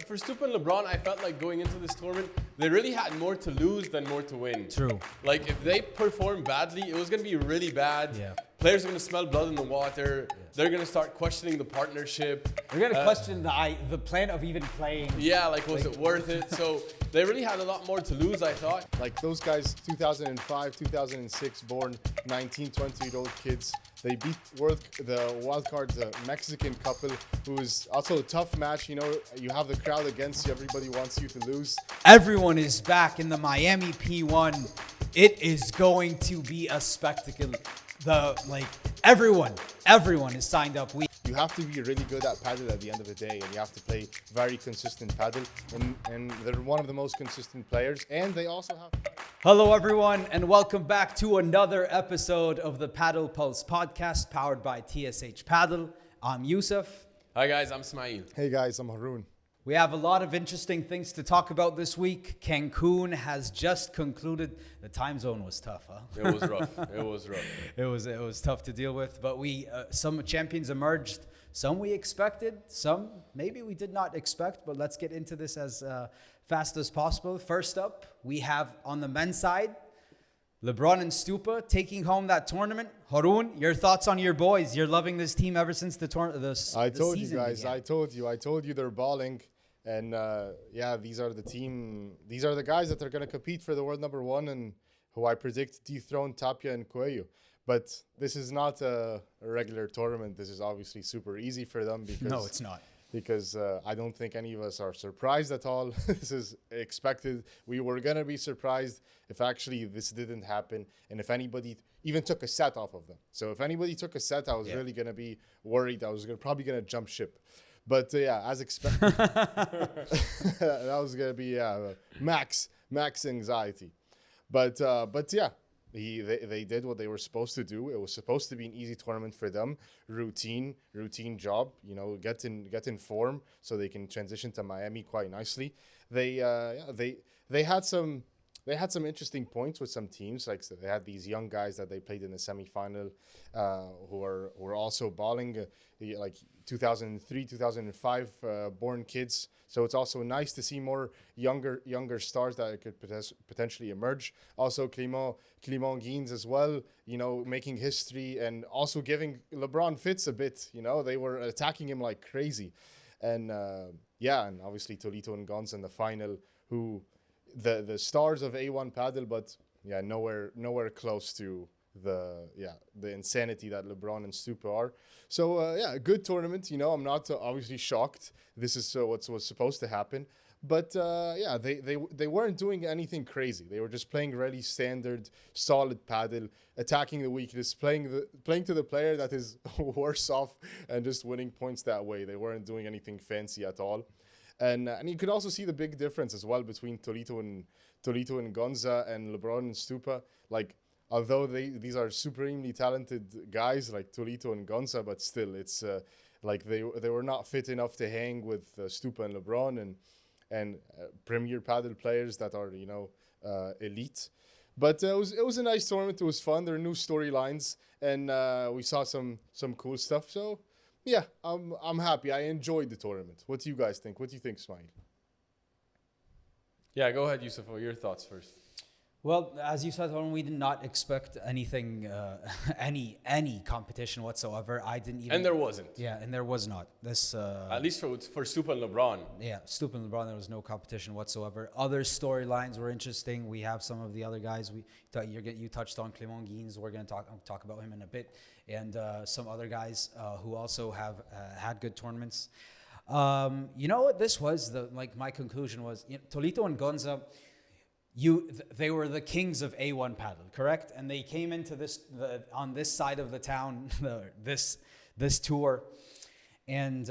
for Stupa and LeBron, I felt like going into this tournament, they really had more to lose than more to win. True. Like if they perform badly, it was going to be really bad. Yeah. Players are going to smell blood in the water. Yeah. They're going to start questioning the partnership. They're going to question the plan of even playing. Yeah, like was it worth it? So they really had a lot more to lose, I thought. Like those guys, 2005, 2006 born, 19, 20-year-old kids. They beat the wild card, the Mexican couple, who is also a tough match. You know, you have the crowd against you. Everybody wants you to lose. Everyone is back in the Miami P1. It is going to be a spectacle. Everyone is signed up. You have to be really good at padel at the end of the day, and you have to play very consistent padel. And they're one of the most consistent players, and they also have. Hello, everyone, and welcome back to another episode of the Padel Pulse podcast, powered by TSH Padel. I'm Yusuf. Hi guys, I'm Ismail. Hey guys, I'm Haroon. We have a lot of interesting things to talk about this week. Cancun has just concluded. The time zone was tough, huh? It was rough. It was tough to deal with. But some champions emerged. Some we expected. Some maybe we did not expect. But let's get into this as fast as possible. First up, we have on the men's side, LeBron and Stupa taking home that tournament. Haroon, your thoughts on your boys? You're loving this team ever since the season. I told you guys. Began. I told you they're balling. And these are the guys that are going to compete for the World No.1 and who I predict dethrone Tapia and Coelho. But this is not a regular tournament. This is obviously super easy for them because no, it's not. Because I don't think any of us are surprised at all. This is expected. We were going to be surprised if actually this didn't happen and if anybody even took a set off of them. So if anybody took a set, I was really going to be worried. I was probably going to jump ship. But as expected, that was gonna be max anxiety. But they did what they were supposed to do. It was supposed to be an easy tournament for them. Routine job. You know, get in form so they can transition to Miami quite nicely. They had some interesting points with some teams. Like so they had these young guys that they played in the semifinal, who were also balling, like 2003, 2005 born kids. So it's also nice to see more younger stars that could potentially emerge. Also Clément Guines as well, you know, making history and also giving LeBron fits a bit. You know, they were attacking him like crazy, and and obviously Tolito and Gonza in the final, who. The stars of A1 Padel, but nowhere close to the insanity that LeBron and Stupa are. So a good tournament. You know, I'm not obviously shocked. This is what was supposed to happen. But they weren't doing anything crazy. They were just playing really standard, solid padel, attacking the weakness, playing to the player that is worse off, and just winning points that way. They weren't doing anything fancy at all. And you could also see the big difference as well between Tolito and Gonza and LeBron and Stupa. Like, although these are supremely talented guys like Tolito and Gonza, but still, it's like they were not fit enough to hang with Stupa and LeBron and premier padel players that are elite. But it was a nice tournament. It was fun. There are new storylines, and we saw some cool stuff. So. Yeah, I'm happy. I enjoyed the tournament. What do you guys think? What do you think, Ismail? Yeah, go ahead, Yusuf. Your thoughts first. Well, as you said, we did not expect anything, any competition whatsoever. I didn't even. And there wasn't. Yeah, and there was not. This at least for Stupa and LeBron. Yeah, Stupa and LeBron, there was no competition whatsoever. Other storylines were interesting. We have some of the other guys. You touched on Clément Guines. We're going to talk about him in a bit, and some other guys who also have had good tournaments. You know what this was? My conclusion was Tolito and Gonza. They were the kings of A1 Padel, correct? And they came into on this side of the town, this tour, and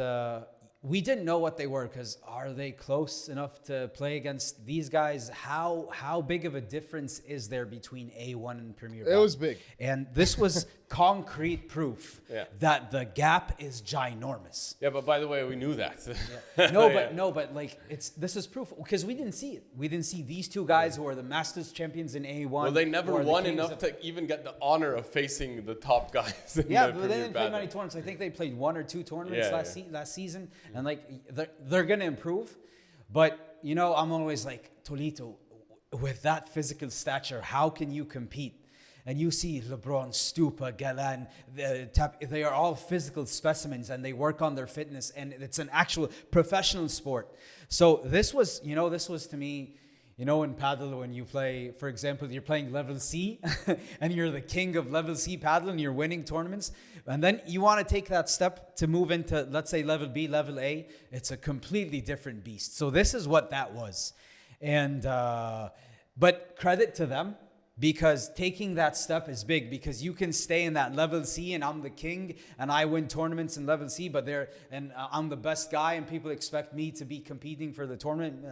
we didn't know what they were because are they close enough to play against these guys? How big of a difference is there between A1 and Premier Padel? It was big, and this was concrete proof that the gap is ginormous. Yeah, but by the way, we knew that. But like this is proof because we didn't see it. We didn't see these two guys who are the Masters champions in A1. Well, they never won enough to even get the honor of facing the top guys. But they didn't play many tournaments. I think they played one or two tournaments last season, and like they're gonna improve. But you know, I'm always like, Tolito, with that physical stature, how can you compete? And you see LeBron, Stupa, Galan, they are all physical specimens and they work on their fitness, and it's an actual professional sport. So this was to me, you know, in paddle, when you play, for example, you're playing level C and you're the king of level C paddle and you're winning tournaments. And then you want to take that step to move into, let's say, level B, level A. It's a completely different beast. So this is what that was. And, but credit to them, because taking that step is big, because you can stay in that level C and I'm the king and I win tournaments in level C, but I'm the best guy and people expect me to be competing for the tournament.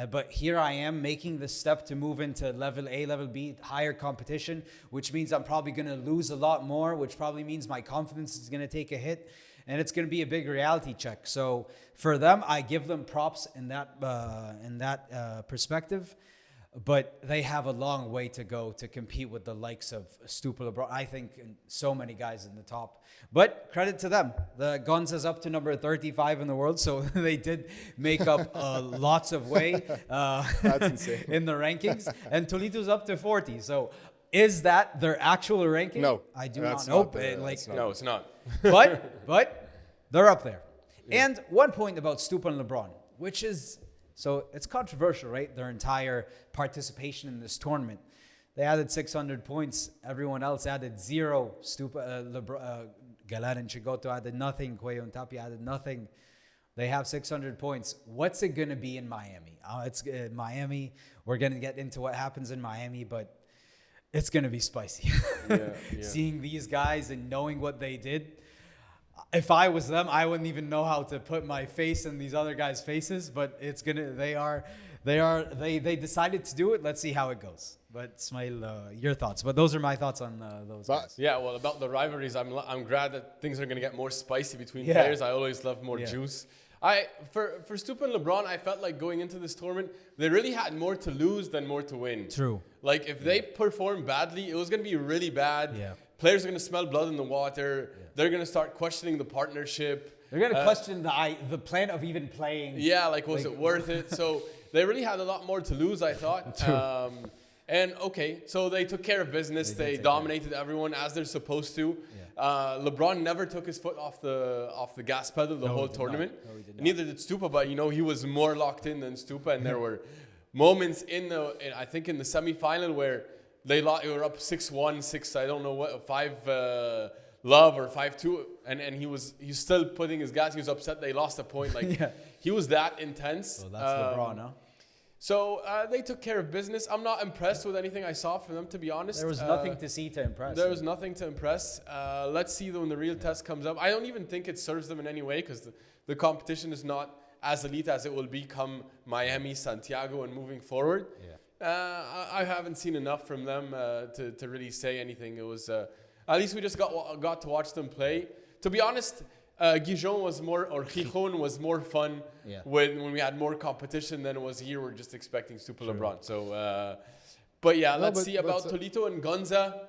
But here I am making the step to move into level A, level B, higher competition, which means I'm probably going to lose a lot more, which probably means my confidence is going to take a hit, and it's going to be a big reality check. So for them, I give them props in that perspective. But they have a long way to go to compete with the likes of Stupa Lebron. I think and so many guys in the top. But credit to them. The Gonza's up to number 35 in the world, so they did make up lots of way That's insane. in the rankings. And Tolito's up to 40. So is that their actual ranking? No, I do that's not know. that's not. No, it's not. but they're up there. Yeah. And one point about Stupa and LeBron, which is... So it's controversial, right? Their entire participation in this tournament. They added 600 points. Everyone else added 0. Galan and Chigoto added nothing. Cuello and Tapia added nothing. They have 600 points. What's it going to be in Miami? It's Miami. We're going to get into what happens in Miami, but it's going to be spicy. Yeah. Seeing these guys and knowing what they did. If I was them, I wouldn't even know how to put my face in these other guys' faces, but they decided to do it. Let's see how it goes. But Smail, your thoughts. But those are my thoughts on those guys. Yeah, well, about the rivalries, I'm glad that things are going to get more spicy between players. I always love more juice. For Stupa and LeBron, I felt like going into this tournament, they really had more to lose than more to win. True. Like if they performed badly, it was going to be really bad. Yeah. Players are going to smell blood in the water. Yeah. They're going to start questioning the partnership. They're going to question the plan of even playing. Yeah, like was it worth it? So they really had a lot more to lose, I thought. And okay, so they took care of business. They dominated everyone as they're supposed to. Yeah. LeBron never took his foot off the gas pedal the whole tournament. No, he did not. Neither did Stupa, but you know he was more locked in than Stupa, and there were moments I think in the semifinal where they were up 6-1, 6, I don't know what, 5 love or 5-2, and he's still putting his gas. He was upset they lost a point. Like he was that intense. So that's LeBron, huh? So they took care of business. I'm not impressed with anything I saw from them, to be honest. There was nothing to see to impress. There was nothing to impress. Let's see when the real test comes up. I don't even think it serves them in any way, because the competition is not as elite as it will become Miami, Santiago, and moving forward. Yeah. I haven't seen enough from them to really say anything. It was at least we just got to watch them play. To be honest, Gijon was more fun when we had more competition than it was here. We're just expecting Stupa Lebron. So, but yeah, let's see about Tolito and Gonza.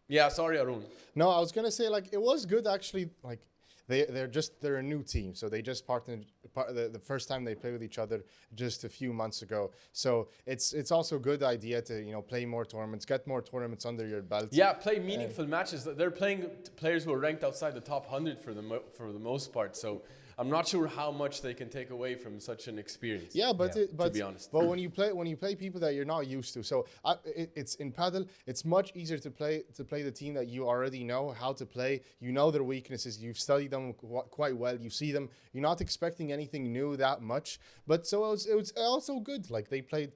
Yeah, sorry, Arun. No, I was gonna say like it was good actually. Like they're a new team, so they just partnered the first time they played with each other just a few months ago. So it's also a good idea to play more tournaments, get more tournaments under your belt. Yeah, play meaningful matches. They're playing players who are ranked outside the top 100 for the most part. So I'm not sure how much they can take away from such an experience. Yeah, but to be honest, but when you play people that you're not used to, so it's in padel. It's much easier to play the team that you already know how to play. You know their weaknesses. You've studied them quite well. You see them. You're not expecting anything new that much. But so it was also good. Like they played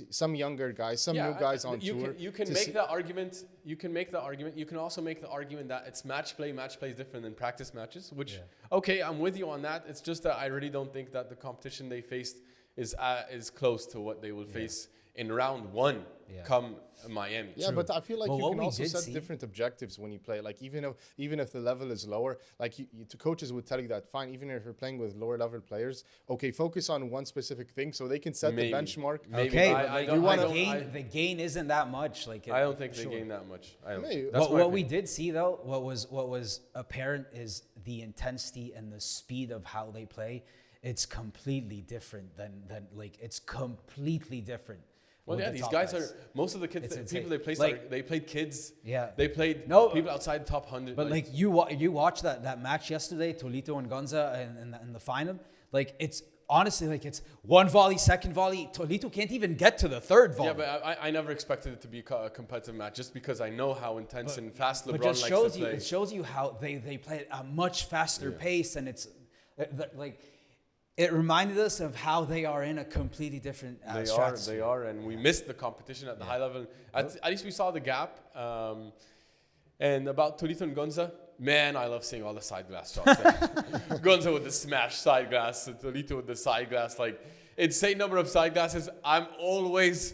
some younger guys, some new guys on tour. You can make the argument. You can make the argument. You can also make the argument that it's match play. Match play is different than practice matches. Which okay, I'm with you on that. It's just that I really don't think that the competition they faced is close to what they will face in round 1 come Miami. Yeah, but I feel like Well, you what can we also did set see- different objectives when you play. Like even if the level is lower, like the coaches would tell you that fine. Even if you're playing with lower level players, okay, focus on one specific thing so they can set Maybe. the benchmark. Maybe. Okay, I- but I like, don't- the I don't- gain, I- the gain isn't that much. Like I don't think sure. they gain that much. I don't. Maybe. That's my What we opinion. did see though, what was apparent is the intensity and the speed of how they play. It's completely different than like it's completely different. Well, with yeah, the these top guys are most of the kids, It's people insane. they played. Like- They played kids. Yeah. They played No, people outside the top 100. But like you watched that match yesterday, Tolito and Gonza in the final. Like it's honestly like it's one volley, second volley. Tolito can't even get to the third volley. yeah, but I never expected it to be a competitive match just because I know how intense and fast LeBron But just likes shows to you play. it shows you how they play at a much faster pace, and it's like it reminded us of how they are in a completely different stratosphere. They are, and we missed the competition at the high level. At least we saw the gap. And about Tolito and Gonza, man, I love seeing all the side glass shots. Gonza with the smash side glass, Tolito with the side glass. Like, insane number of side glasses. I always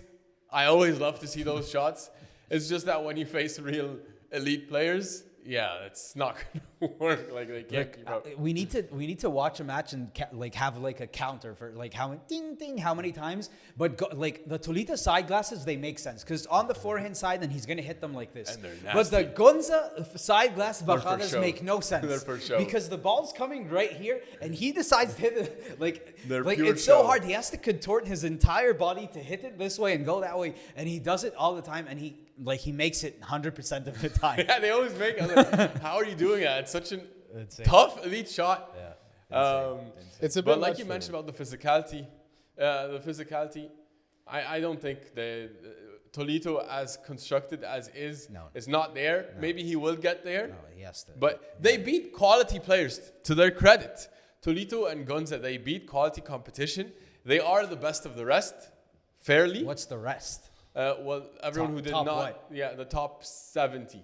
love to see those shots. It's just that when you face real elite players, yeah, it's not gonna work. Like they can't keep up. We need to watch a match and like have like a counter for like how many ding ding how many times. But like the Tolita side glasses, they make sense because on the forehand side, then he's gonna hit them like this. And they're But the nasty. Gonza side glass for bajadas show. make no sense. They're for show. Because the ball's coming right here, and he decides to hit it They're like pure it's so show. hard. He has to contort his entire body to hit it this way and go that way, and he does it all the time, and he makes it 100% of the time. Yeah, they always make. I was like, how are you doing that? It's such an Insane. tough elite shot. Yeah. It's a bit But like much you for mentioned them. about the physicality, I don't think the Tolito as constructed as is not there. Maybe he will get there. No, yes, But they beat quality players to their credit. Tolito and Gonza, they beat quality competition. They are the best of the rest, fairly. What's the rest? Well, everyone Top- who did top not, what? yeah, the top 70.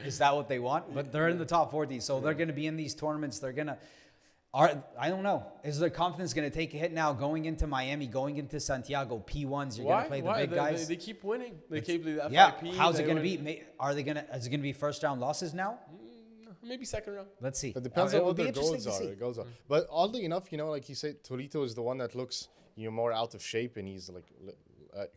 Is that what they want? But they're in the top 40, so they're going to be in these tournaments. They're going to. I don't know. Is their confidence going to take a hit now going into Miami, going into Santiago, P1s? You're going to play the big guys. They keep winning. They keep the Yeah. FIP. How's it they going to win. be? Are they going to? Is it going to be first round losses now? Maybe second round. Let's see. It depends It on will what be their interesting goals to are. see. Their goals are. But oddly enough, like you said, Tolito is the one that looks more out of shape, and he's like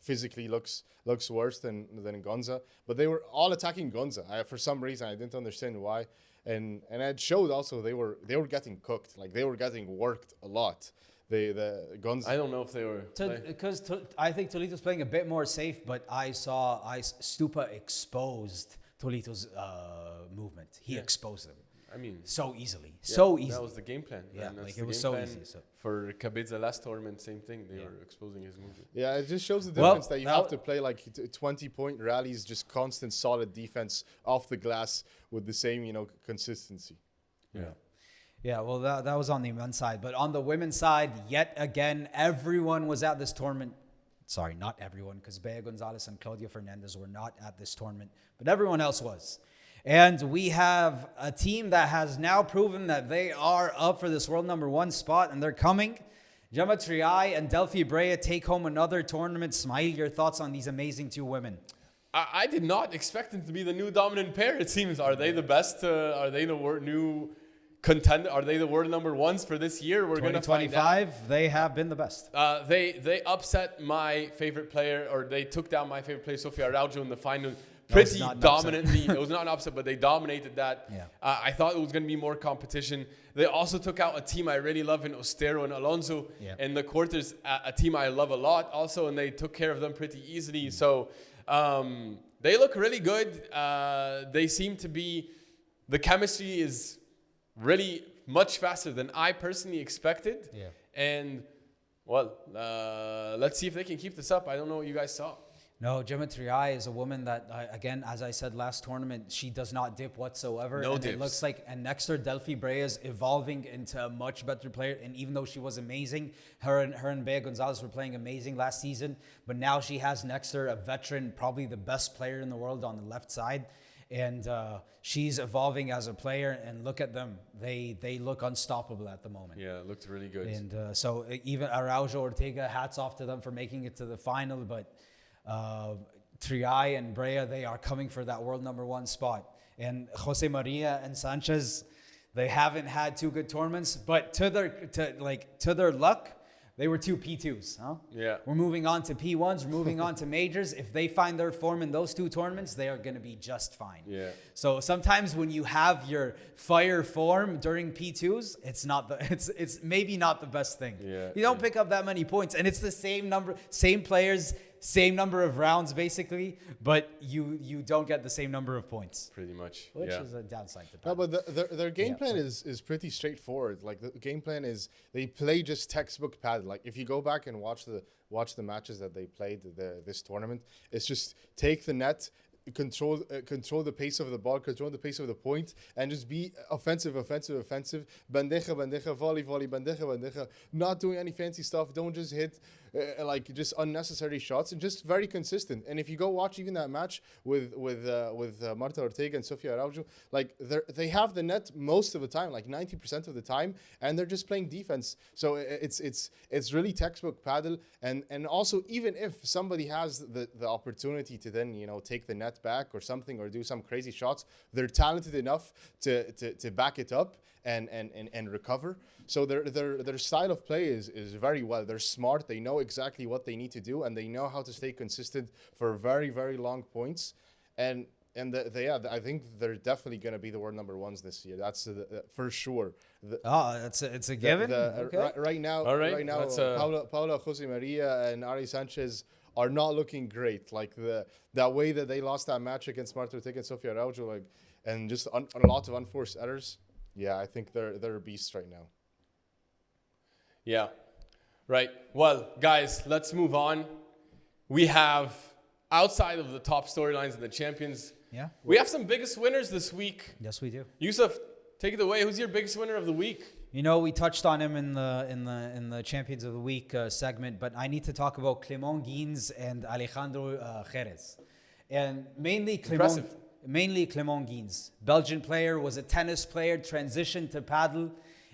physically looks worse than Gonza. But they were all attacking Gonza. For some reason, I didn't understand why. And it showed also they were getting cooked. Like they were getting worked a lot. The Gonza. I don't know if they were. Because I think Tolito's playing a bit more safe, but I saw Stupa exposed Tolito's movement. He exposed him. I mean, So easily. yeah, So easily. That was the game plan. Yeah, and that's like, the it was game so plan easy, so. For Kabidza last tournament, same thing. They were exposing his movement. Yeah, it just shows the Well, difference that you that- have to play like 20-point rallies, just constant solid defense off the glass with the same, consistency. Yeah. Yeah, well, that was on the men's side. But on the women's side, yet again, everyone was at this tournament. Sorry, not everyone, because Bea Gonzalez and Claudia Fernandez were not at this tournament. But everyone else was. And we have a team that has now proven that they are up for this world #1 spot, and they're coming. Gemma Triay and Delphi Brea take home another tournament. Smile, your thoughts on these amazing two women? I did not expect them to be the new dominant pair. It seems. Are they the best? Are they the new contender? Are they the world #1s for this year? We're gonna find out. 2025, they have been the best. They upset my favorite player, or they took down my favorite player, Sofia Araujo, in the final pretty not an dominantly. It was not an upset, but they dominated that. Yeah. I thought it was going to be more competition. They also took out a team I really love in Ostero and Alonso in the quarters, a team I love a lot also, and they took care of them pretty easily. So they look really good. They seem to be, the chemistry is really much faster than I personally expected. Yeah. And, well, let's see if they can keep this up. I don't know what you guys saw. No, Gemma Triay is a woman that, again, as I said last tournament, she does not dip whatsoever. No and dips. It looks like, and next to her, Delphi Brea is evolving into a much better player. And even though she was amazing, her and Bea Gonzalez were playing amazing last season. But now she has next to her a veteran, probably the best player in the world on the left side. and she's evolving as a player. And look at them; they look unstoppable at the moment. Yeah, it looked really good. And so even Araujo, Ortega, hats off to them for making it to the final. But Triay and Brea, they are coming for that world #1 spot. And Jose Maria and Sanchez, they haven't had two good tournaments, but to their luck, they were two P2s, huh? Yeah. We're moving on to P1s, we're moving on to majors. If they find their form in those two tournaments, they are going to be just fine. Yeah. So sometimes when you have your fire form during P2s, it's maybe not the best thing. Yeah, You don't pick up that many points, and it's the same number, same players, same number of rounds basically, but you don't get the same number of points. Pretty much. Which yeah. is a downside to No, Padel. but their game plan is pretty straightforward. Like the game plan is they play just textbook Padel. Like if you go back and watch the matches that they played this tournament, it's just take the net, control the pace of the ball, control the pace of the point, and just be offensive, bandeja, volley, bandeja, not doing any fancy stuff. Don't just hit like just unnecessary shots, and just very consistent. And if you go watch even that match with Marta Ortega and Sofia Araujo, like they have the net most of the time, like 90% of the time, and they're just playing defense. So it's really textbook Padel. And also, even if somebody has the opportunity to then take the net back or something, or do some crazy shots, they're talented enough to back it up and recover. So their style of play is very well. They're smart. They know exactly what they need to do, and they know how to stay consistent for very, very long points. And I think they're definitely going to be the world #1s this year. That's for sure. It's a given. Okay. Right now, Paula Jose Maria and Ari Sanchez are not looking great. Like that way that they lost that match against Marta Ortega and Sofia Araujo, and just a lot of unforced errors. Yeah, I think they're beasts right now. Yeah. Right. Well, guys, let's move on. We have, outside of the top storylines and the champions, we have some biggest winners this week. Yes, we do. Yusuf, take it away. Who's your biggest winner of the week? We touched on him in the Champions of the Week segment, but I need to talk about Clément Guines and Alejandro Jerez. And mainly Clément Guines, Belgian player, was a tennis player, transitioned to Padel.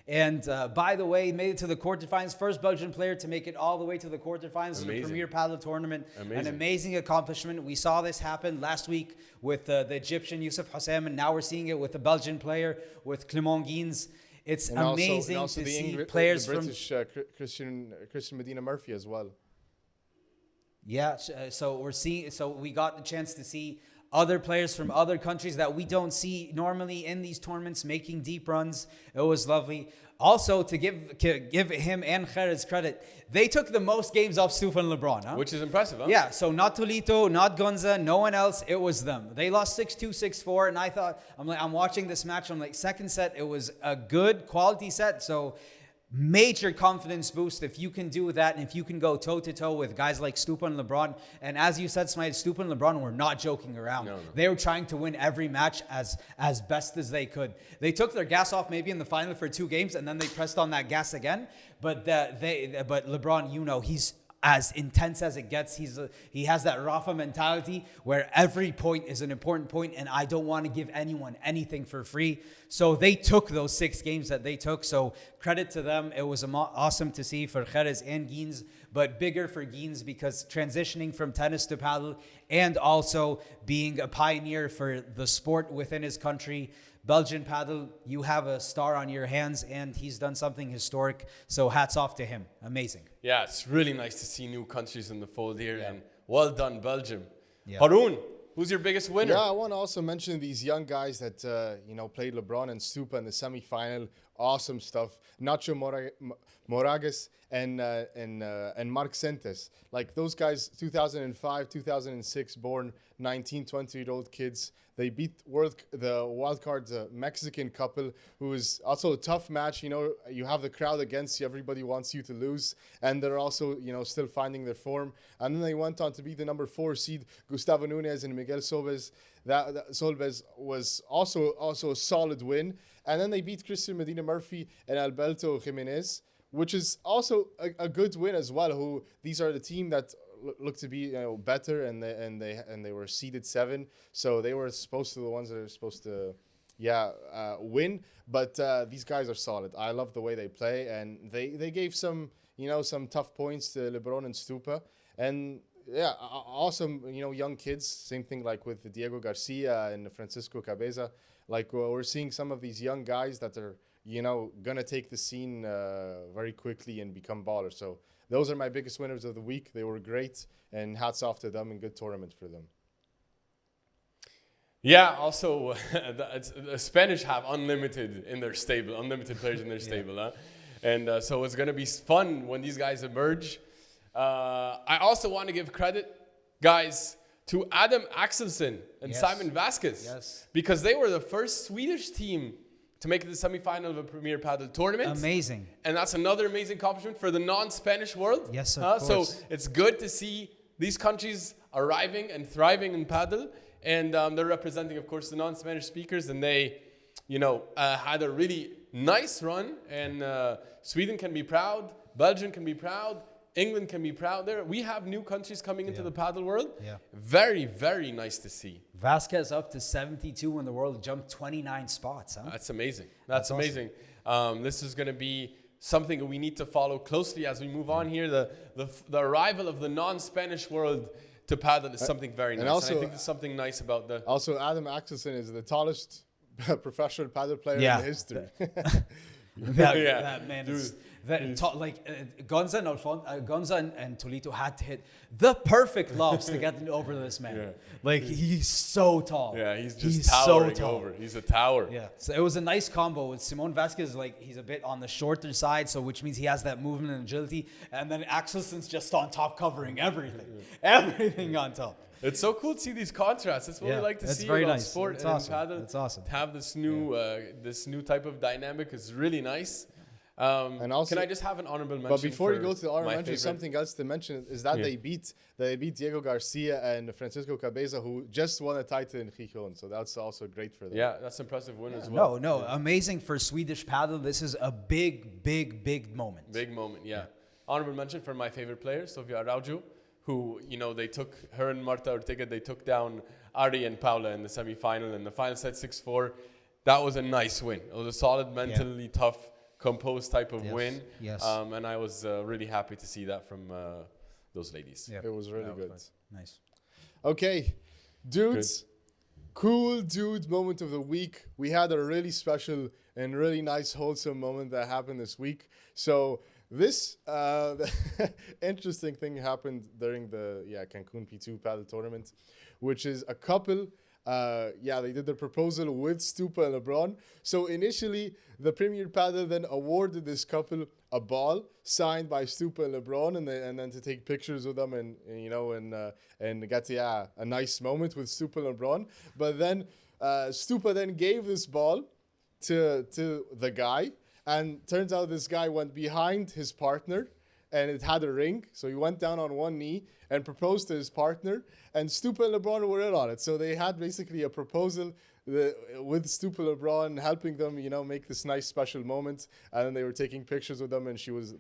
And by the way, made it to the quarterfinals. First Belgian player to make it all the way to the quarterfinals in the Premier Padel tournament. An amazing accomplishment. We saw this happen last week with the Egyptian Yusuf Hossam, and now we're seeing it with the Belgian player, with Clément Guines. It's amazing to see players from British Christian Medina Murphy as well. Yeah, so we got the chance to see other players from other countries that we don't see normally in these tournaments making deep runs. It was lovely. Also, to give him and Jerez credit, they took the most games off Stupa Lebron, huh? Which is impressive, huh? Yeah, so not Tolito, not Gonza, no one else. It was them. They lost 6-2, 6-4, and I thought, I'm watching this match. I'm like, second set, it was a good quality set. So major confidence boost if you can do that, and if you can go toe-to-toe with guys like Stupa and Lebron. And as you said, Smite, Stupa and Lebron were not joking around. No. They were trying to win every match as best as they could. They took their gas off maybe in the final for 2 games, and then they pressed on that gas again. But LeBron, he's as intense as it gets. He has that Rafa mentality where every point is an important point, and I don't want to give anyone anything for free. So they took those 6 games that they took. So credit to them. It was awesome to see for Jerez and Guines, but bigger for Guines because transitioning from tennis to Padel and also being a pioneer for the sport within his country. Belgian Padel, you have a star on your hands, and he's done something historic. So hats off to him. Amazing. Yeah, it's really nice to see new countries in the fold here, and well done, Belgium. Yeah. Haroon, who's your biggest winner? Yeah, I want to also mention these young guys that played Lebron and Stupa in the semifinal. Awesome stuff. Nacho Moragas and Marc Sentes. Like those guys, 2005, 2006 born, 19, 20-year-old kids. They beat the wildcard Mexican couple, who is also a tough match. You have the crowd against you. Everybody wants you to lose. And they're also, still finding their form. And then they went on to beat the number 4 seed, Gustavo Nunes and Miguel Solbes. That Solbes was also a solid win. And then they beat Christian Medina Murphy and Alberto Jimenez, which is also a good win as well. These are the team that looked to be better, and they were seeded 7, so they were supposed to the ones that are supposed to win. But these guys are solid. I love the way they play, and they gave some some tough points to Lebron and Stupa, and awesome young kids. Same thing like with Diego Garcia and Francisco Cabeza. Like we're seeing some of these young guys that are gonna take the scene very quickly and become ballers. So those are my biggest winners of the week. They were great, and hats off to them, and good tournament for them. Yeah, also, the Spanish have unlimited players in their stable. Huh? And so it's going to be fun when these guys emerge. I also want to give credit, guys, to Adam Axelsson and Simon Vasquez. Yes. Because they were the first Swedish team to make it to the semifinal of a Premier Padel tournament. Amazing. And that's another amazing accomplishment for the non-Spanish world. Yes, of course. So it's good to see these countries arriving and thriving in Padel. And they're representing, of course, the non-Spanish speakers. And they, had a really nice run. And Sweden can be proud. Belgium can be proud. England can be proud. We have new countries coming into the paddle world. Yeah. Very, very nice to see. Vasquez up to 72 in the world, jumped 29 spots. Huh? That's amazing. That's amazing. Awesome. This is going to be something we need to follow closely as we move on here. The arrival of the non-Spanish world to paddle is something very nice. Also, and I think there's something nice about the... Also, Adam Axelsson is the tallest professional paddle player in history. That man is... Gonza and Tolito had to hit the perfect lobs to get over this man. Yeah. He's so tall. Yeah, he's towering over. He's a tower. Yeah. So it was a nice combo with Simon Vasquez. He's a bit on the shorter side, so which means he has that movement and agility. And then Axelsson's just on top, covering everything. Everything on top. It's so cool to see these contrasts. That's what we like to see about sport and paddle. It's awesome. To have this new type of dynamic is really nice. And also, can I just have an honorable mention? But before you go to the honorable mention, something else to mention is that they beat Diego Garcia and Francisco Cabeza, who just won a title in Gijón. So that's also great for them. Yeah, that's an impressive win as well. Amazing for Swedish paddle. This is a big moment. Big moment, yeah. Honorable mention for my favorite player, Sofia Araujo, who they took her and Marta Ortega. They took down Ari and Paula in the semifinal, and the final set 6-4. That was a nice win. It was a solid, mentally tough, composed type of win. Yes. And I was really happy to see that from those ladies. Yeah. It was really good. Nice. Okay, dudes. Good. Cool dude moment of the week. We had a really special and really nice wholesome moment that happened this week. So this interesting thing happened during the Cancun P2 paddle tournament, which is a couple. They did the proposal with Stupa and Lebron. So initially, the Premier Padel then awarded this couple a ball signed by Stupa and Lebron, and then to take pictures with them and get a nice moment with Stupa and Lebron. But then Stupa then gave this ball to the guy, and turns out this guy went behind his partner, and it had a ring. So he went down on one knee and proposed to his partner, and Stupa and Lebron were in on it. So they had basically a proposal with Stupa Lebron helping them, make this nice special moment. And then they were taking pictures with them, and she was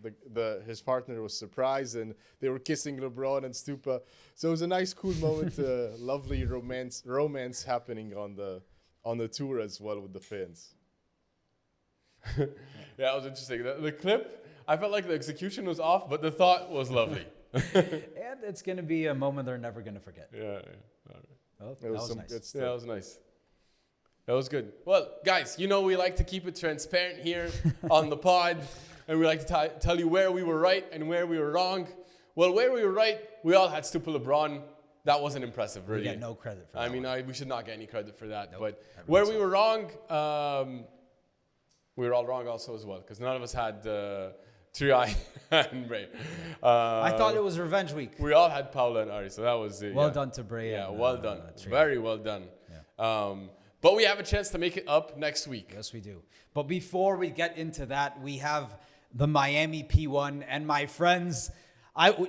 his partner was surprised, and they were kissing Lebron and Stupa. So it was a nice, cool moment, lovely romance happening on the tour as well with the fans. Yeah, it was interesting. The clip, I felt like the execution was off, but the thought was lovely. And it's going to be a moment they're never going to forget. Yeah. All right. Well, that was nice. Good stuff. Yeah, that was nice. That was good. Well, guys, we like to keep it transparent here on the pod, and we like to tell you where we were right and where we were wrong. Well, where we were right, we all had Stupa Lebron. That wasn't impressive, really. We get no credit for that. I mean, we should not get any credit for that. Nope. But where we were wrong, we were all wrong also as well, because none of us had Triay and Brea. I thought it was Revenge Week. We all had Paula and Ari, so that was it. Well done to Brea. Yeah, well done. Very well done. Yeah. But we have a chance to make it up next week. Yes, we do. But before we get into that, we have the Miami P1. And my friends,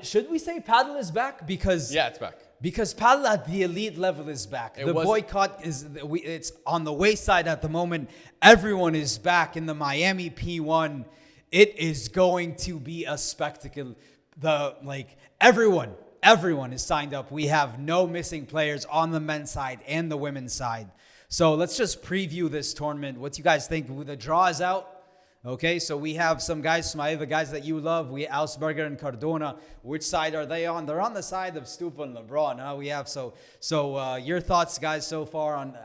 should we say paddle is back? Because it's back. Because paddle at the elite level is back. The boycott it's on the wayside at the moment. Everyone is back in the Miami P1. It is going to be a spectacle. Everyone everyone is signed up. We have no missing players on the men's side and the women's side. So let's just preview this tournament. What do you guys think? The draw is out. Okay, so we have some guys, Smail, the guys that you love. We Augsburger and Cardona. Which side are they on? They're on the side of Stupa and Lebron. Huh? We have so your thoughts, guys, so far on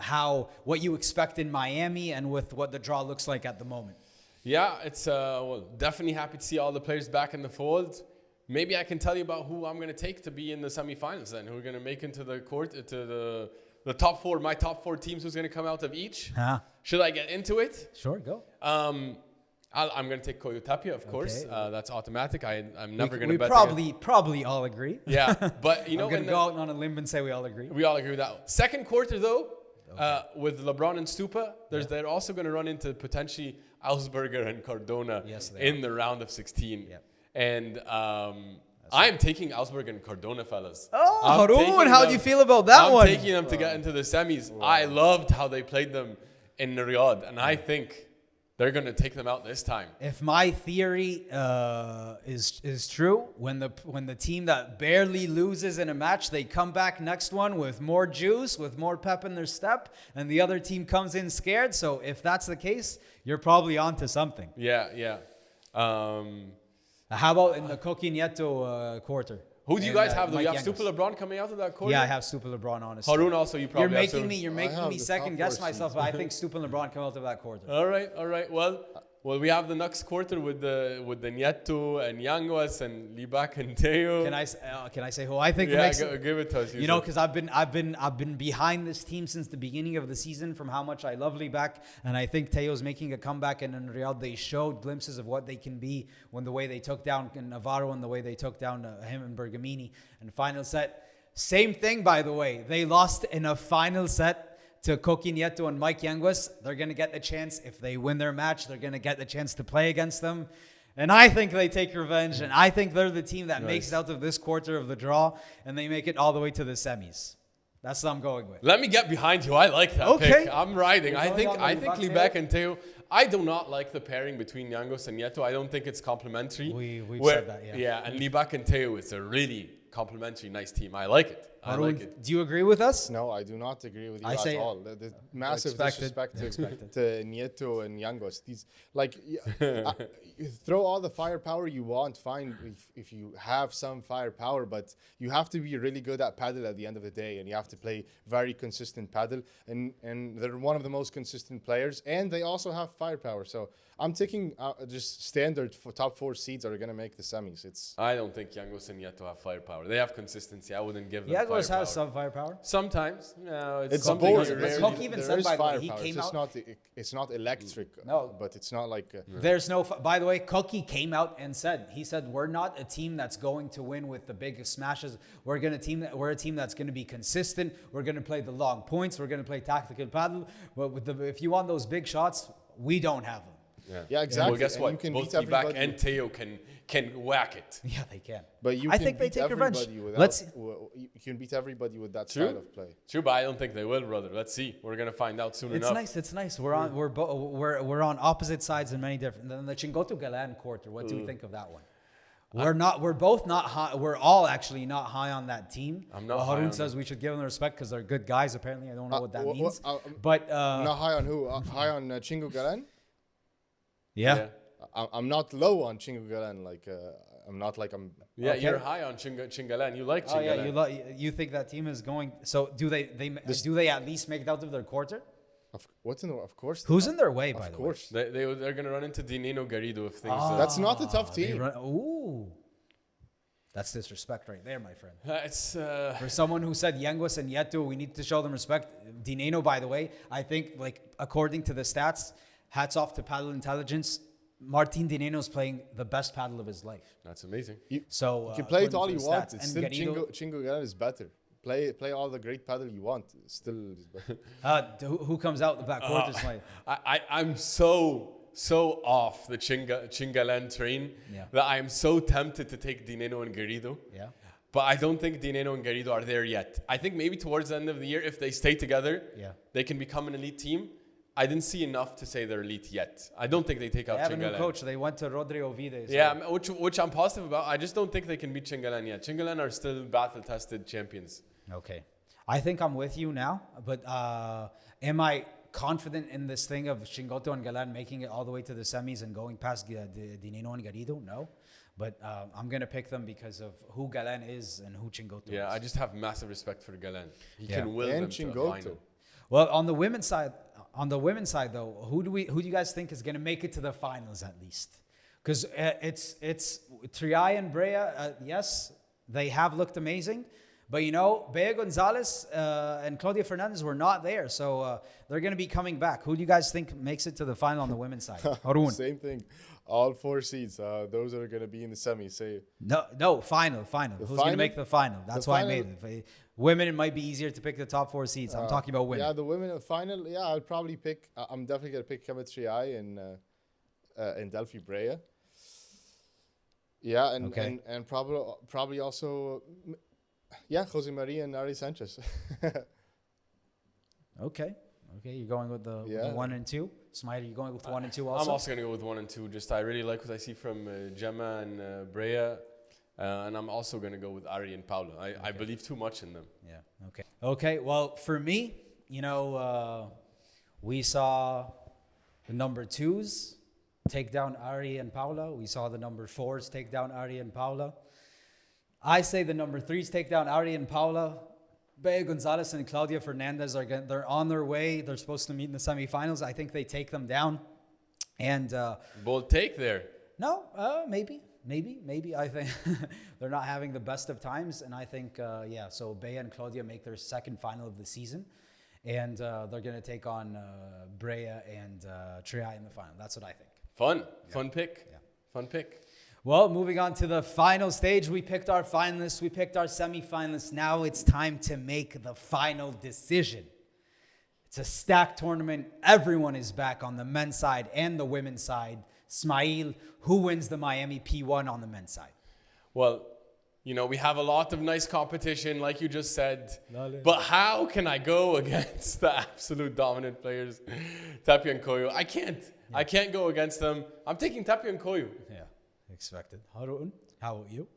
what you expect in Miami and with what the draw looks like at the moment. Yeah, it's definitely happy to see all the players back in the fold. Maybe I can tell you about who I'm going to take to be in the semifinals then, who are going to make into the the top four, my top four teams, who's going to come out of each. Should I get into it? Sure, go. I'm going to take Koyo Tapia, of course. That's automatic. I'm never going to we bet. Probably all agree. Yeah, but you know, I'm going to go out on a limb and say we all agree. We all agree with that. Second quarter, though, with LeBron and Stupa, they're also going to run into potentially Augsburger and Cardona in the round of 16. Yeah. And I'm taking Augsburger and Cardona, fellas. Oh, Harun, how do you feel about that one? I'm taking them to get into the semis. Wow. I loved how they played them in Riyadh, and I think they're going to take them out this time. If my theory is true, when the team that barely loses in a match, they come back next one with more juice, with more pep in their step, and the other team comes in scared. So if that's the case, you're probably onto something. Yeah. How about in the Coqui Nieto quarter? Who do you guys have? Do you have Stupa Lebron coming out of that quarter? Yeah, I have Stupa Lebron, honestly. Harun also, you probably You're making me second guess myself, but I think Stupa Lebron come out of that quarter. All right. Well, we have the next quarter with the Nieto and Yanguas and Libak and Teo. Can I say who I think makes it? Give it to us. You know, because I've been behind this team since the beginning of the season from how much I love Libak, and I think Teo's making a comeback. And in Riyadh, they showed glimpses of what they can be when the way they took down Navarro and the way they took down him and Bergamini. And final set, same thing, by the way. They lost in a final set to Coqui Nieto and Mike Yanguas. They're going to get the chance. If they win their match, they're going to get the chance to play against them. And I think they take revenge. And I think they're the team that makes it out of this quarter of the draw. And they make it all the way to the semis. That's what I'm going with. Let me get behind you. I like that pick. I'm riding. I think Libak and Teo. I do not like the pairing between Yanguas and Nieto. I don't think it's complementary. We've said that, yeah. Yeah, and Libak and Teo is a really complementary, nice team. I like it. Do you agree with us? No, I do not agree with you at all. The massive disrespect to Nieto and Yanguas. These, you throw all the firepower you want, fine, if you have some firepower, but you have to be really good at paddle at the end of the day, and you have to play very consistent paddle, and they're one of the most consistent players, and they also have firepower. So I'm taking just standard for top four seeds are going to make the semis. I don't think Yanguas and Nieto have firepower. They have consistency. I wouldn't give them Yanguas has some firepower. Sometimes. No, it's boring. Cook even said, by the way, he came out. It's not electric. No, but it's not like. There's no. By the way, Cookie came out and said, we're not a team that's going to win with the big smashes. We're a team that's going to be consistent. We're going to play the long points. We're going to play tactical paddle. But if you want those big shots, we don't have them. Yeah, exactly. Well, guess what? Both Libak and Teo can whack it. Yeah, they can. But I think they take revenge. You can beat everybody with that style of play. True, but I don't think they will, brother. Let's see. We're gonna find out soon enough. It's nice. We're on opposite sides in many different. Then the Chingoto Galan quarter. What do you think of that one? We're both not high. We're all actually not high on that team. I'm not. Harun says we should give them the respect because they're good guys. Apparently, I don't know what that means. But not high on who? High on Chingo Galan? Yeah. I'm not low on Chingo Galan. I'm not like I'm. Yeah, okay. You're high on Chingalan. You like Chingalan. Oh yeah, you think that team is going? So do they at least make it out of their quarter? Of course. Who's in their way, by the way? Of course. They're gonna run into Dineno Garrido if things. That's not a tough team. That's disrespect right there, my friend. It's for someone who said Yanguas and Nieto, we need to show them respect. Dineno, by the way, I think according to the stats, hats off to Paddle Intelligence. Martin Dineno's playing the best paddle of his life. That's amazing. You can play it all you want. It's still Chingo Galan is better. Play all the great paddle you want. Still is better. Who comes out the back quarters? I'm so off the Chingalan train that I'm so tempted to take Dineno and Garrido. Yeah. But I don't think Dineno and Garrido are there yet. I think maybe towards the end of the year, if they stay together, they can become an elite team. I didn't see enough to say they're elite yet. I don't think they take out They have a new Chingalan. coach. They went to Rodrigo Vide. So. Yeah, which I'm positive about. I just don't think they can beat Chingalan yet. Chingalan are still battle-tested champions. Okay. I think I'm with you now, but am I confident in this thing of Chingoto and Galan making it all the way to the semis and going past Dinino and Garrido? No. But I'm going to pick them because of who Galan is and who Chingoto is. Yeah, I just have massive respect for Galan. He Yeah. can will And them to a Chingoto. final. Well, on the women's side though, who do you guys think is going to make it to the finals at least? Because it's Triay and Brea. Yes, they have looked amazing, but you know, Bea Gonzalez and Claudia Fernandez were not there, so they're going to be coming back. Who do you guys think makes it to the final on the women's side? Harun. Same thing. All 4 seeds. Those are going to be in the semis. No, final. Who's going to final? make the final? That's The why final? I made it. Women, it might be easier to pick the top 4 seeds. I'm talking about women. Yeah, the women final. Yeah, I'll probably pick. I'm definitely gonna pick Triay and Delphi Brea. Yeah, and probably also, yeah, Jose Maria and Ari Sanchez. Okay, you're going with the 1 and 2. Smiley, you going with 1 and 2 also? I'm also going to go with 1 and 2. Just I really like what I see from Gemma and Brea. And I'm also going to go with Ari and Paula. I believe too much in them. Yeah, okay. Okay, well, for me, you know, we saw the number 2s take down Ari and Paula. We saw the number 4s take down Ari and Paula. I say the number 3s take down Ari and Paula. Bea Gonzalez and Claudia Fernandez they're on their way. They're supposed to meet in the semifinals. I think they take them down. And Bold take there. no, maybe. I think they're not having the best of times. And I think, so Bea and Claudia make their second final of the season. And they're going to take on Brea and Triay in the final. That's what I think. Fun pick. Yeah. Fun pick. Well, moving on to the final stage. We picked our finalists. We picked our semifinalists. Now it's time to make the final decision. It's a stacked tournament. Everyone is back on the men's side and the women's side. Smail, who wins the Miami P1 on the men's side? Well, you know, we have a lot of nice competition, like you just said. But how can I go against the absolute dominant players, Tapia and Koyo? I can't. Yeah. I can't go against them. I'm taking Tapia and Koyo. Yeah, expected. Harun, how about you?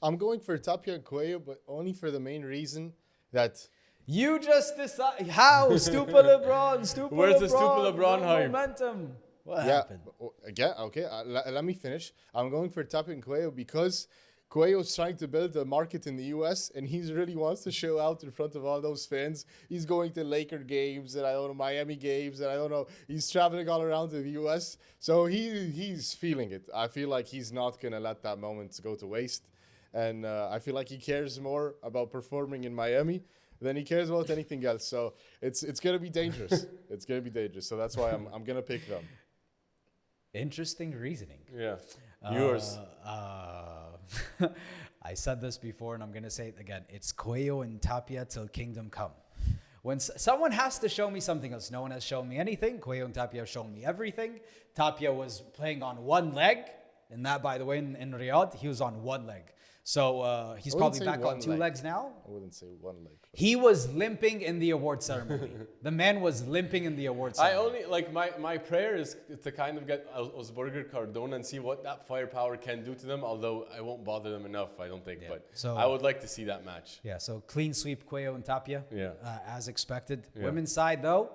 I'm going for Tapia and Cuello, but only for the main reason that You just decide. How? Stupa Lebron. Where's the Stupa Lebron no hype? momentum. What yeah. happened? Again, okay. Let me finish. I'm going for Tapia and Cuello because Cuello's trying to build a market in the U.S. and he really wants to show out in front of all those fans. He's going to Laker games and I don't know Miami games and I don't know. He's traveling all around the U.S. So he's feeling it. I feel like he's not gonna let that moment go to waste, and I feel like he cares more about performing in Miami than he cares about anything else. So it's gonna be dangerous. It's gonna be dangerous. So that's why I'm gonna pick them. Interesting reasoning. Yeah. Yours. I said this before and I'm going to say it again. It's Cuello and Tapia till kingdom come. When someone has to show me something else, no one has shown me anything. Cuello and Tapia have shown me everything. Tapia was playing on one leg. And that, by the way, in Riyadh, he was on one leg. So he's probably back on two legs now. I wouldn't say one leg. He was limping in the award ceremony. The man was limping in the award ceremony. I only, like, my prayer is to kind of get Osberger, Cardona and see what that firepower can do to them, although I won't bother them enough, I don't think. Yeah. But so, I would like to see that match. Yeah, so clean sweep Cuello and Tapia, as expected. Yeah. Women's side, though,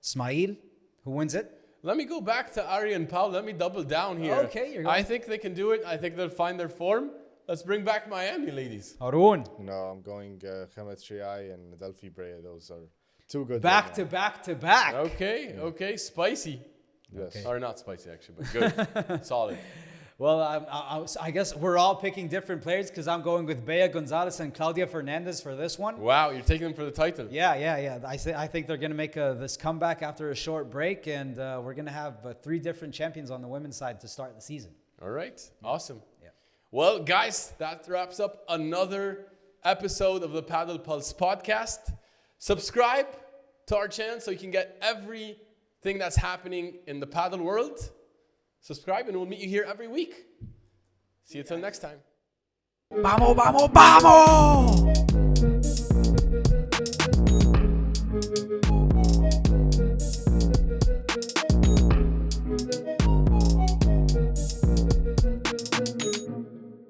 Smail, who wins it? Let me go back to Ari and Paul. Let me double down here. Okay, you're going. I think they can do it. I think they'll find their form. Let's bring back Miami, ladies. Harun. No, I'm going Triay and Delphi Brea. Those are too good. Back to back to back. Okay, okay. Spicy. Yes. Okay. Or not spicy, actually, but good. Solid. Well, I guess we're all picking different players because I'm going with Bea Gonzalez and Claudia Fernandez for this one. Wow, you're taking them for the title. Yeah. I think they're going to make this comeback after a short break, and we're going to have 3 different champions on the women's side to start the season. All right. Awesome. Yeah. Well, guys, that wraps up another episode of the Padel Pulse podcast. Subscribe to our channel so you can get everything that's happening in the paddle world. Subscribe and we'll meet you here every week. See you till next time. Vamos, vamos, vamos!